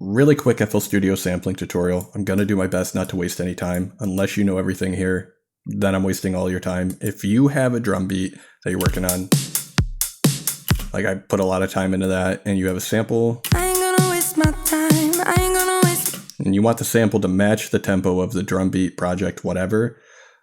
really quick FL Studio sampling tutorial. I'm going to do my best not to waste any time. Unless you know everything here, then I'm wasting all your time. If you have a drum beat that you're working on, like I put a lot of time into that, and you have a sample, I ain't gonna waste my time. I ain't gonna waste. And you want the sample to match the tempo of the drum beat, project, whatever.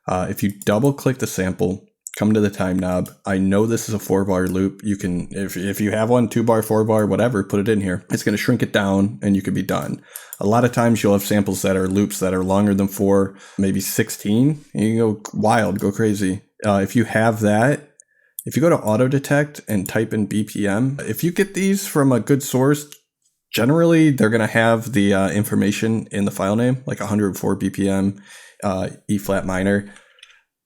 If you double click the sample, come to the time knob. I know this is a 4-bar loop. You can, if you have one, 2-bar, 4-bar, whatever, put it in here. It's going to shrink it down and you can be done. A lot of times you'll have samples that are loops that are longer than 4, maybe 16. And you can go wild, go crazy. If you have that, if you go to auto detect and type in BPM, if you get these from a good source, generally they're going to have the information in the file name, like 104 BPM, E flat minor.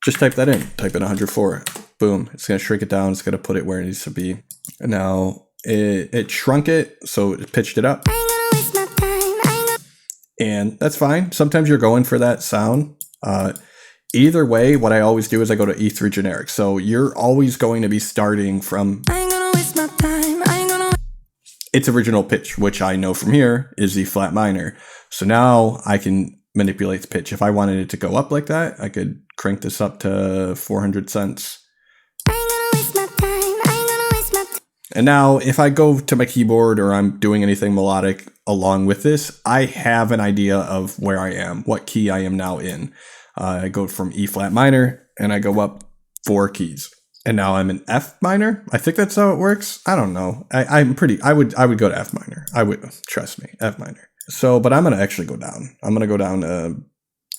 Just type that in, type in 104, boom. It's going to shrink it down. It's going to put it where it needs to be. And now it shrunk it, so it pitched it up. I ain't gonna waste my time. And that's fine. Sometimes you're going for that sound. Either way, what I always do is I go to E3 generic. So you're always going to be starting from I ain't gonna waste my time. I ain't gonna. its original pitch, which I know from here is E flat minor. So now I can manipulate the pitch. If I wanted it to go up like that, I could crank this up to 400 cents. I ain't gonna waste my time. I ain't gonna waste my time. And now if I go to my keyboard or I'm doing anything melodic along with this, I have an idea of where I am, what key I am now in. I go from E flat minor and I go up 4 keys. And now I'm in F minor. I think that's how it works. I don't know. I would go to F minor. I would, trust me, F minor. So, but I'm going to actually go down. I'm going to go down to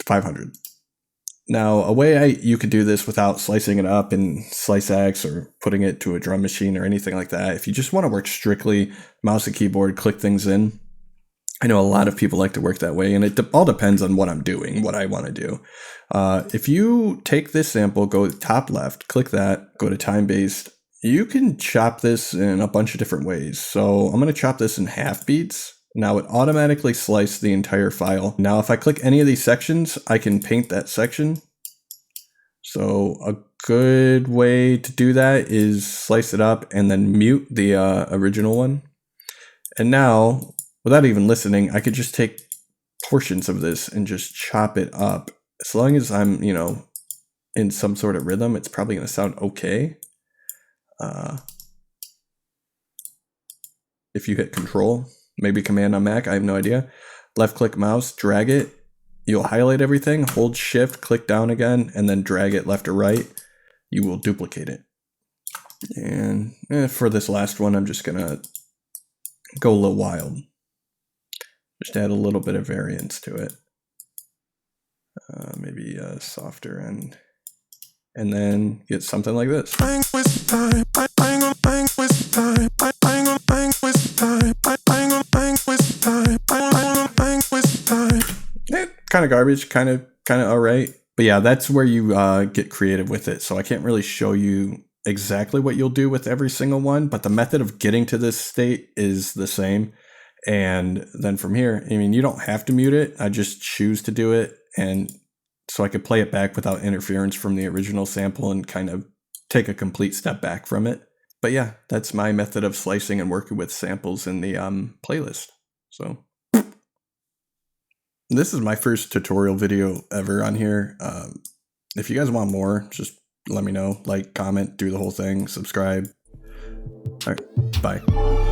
500. Now, a way you could do this without slicing it up in Slice X or putting it to a drum machine or anything like that, if you just want to work strictly mouse and keyboard, click things in. I know a lot of people like to work that way, and it all depends on what I'm doing, what I want to do. If you take this sample, go to top left, click that, go to time-based, you can chop this in a bunch of different ways. So I'm going to chop this in half beats. Now it automatically sliced the entire file. Now if I click any of these sections, I can paint that section. So a good way to do that is slice it up and then mute the original one. And now, without even listening, I could just take portions of this and just chop it up. As long as I'm, in some sort of rhythm, it's probably going to sound okay. If you hit Control, maybe Command on Mac, I have no idea. Left click mouse, drag it. You'll highlight everything, hold Shift, click down again, and then drag it left or right. You will duplicate it. And for this last one, I'm just going to go a little wild. Just add a little bit of variance to it. Maybe a softer end. And then get something like this. Kind of garbage, kind of all right. But yeah, that's where you get creative with it. So I can't really show you exactly what you'll do with every single one, but the method of getting to this state is the same. And then from here, you don't have to mute it. I just choose to do it. And so I could play it back without interference from the original sample and kind of take a complete step back from it. But yeah, that's my method of slicing and working with samples in the playlist. So this is my first tutorial video ever on here. If you guys want more, just let me know. Like, comment, do the whole thing, subscribe. All right, bye.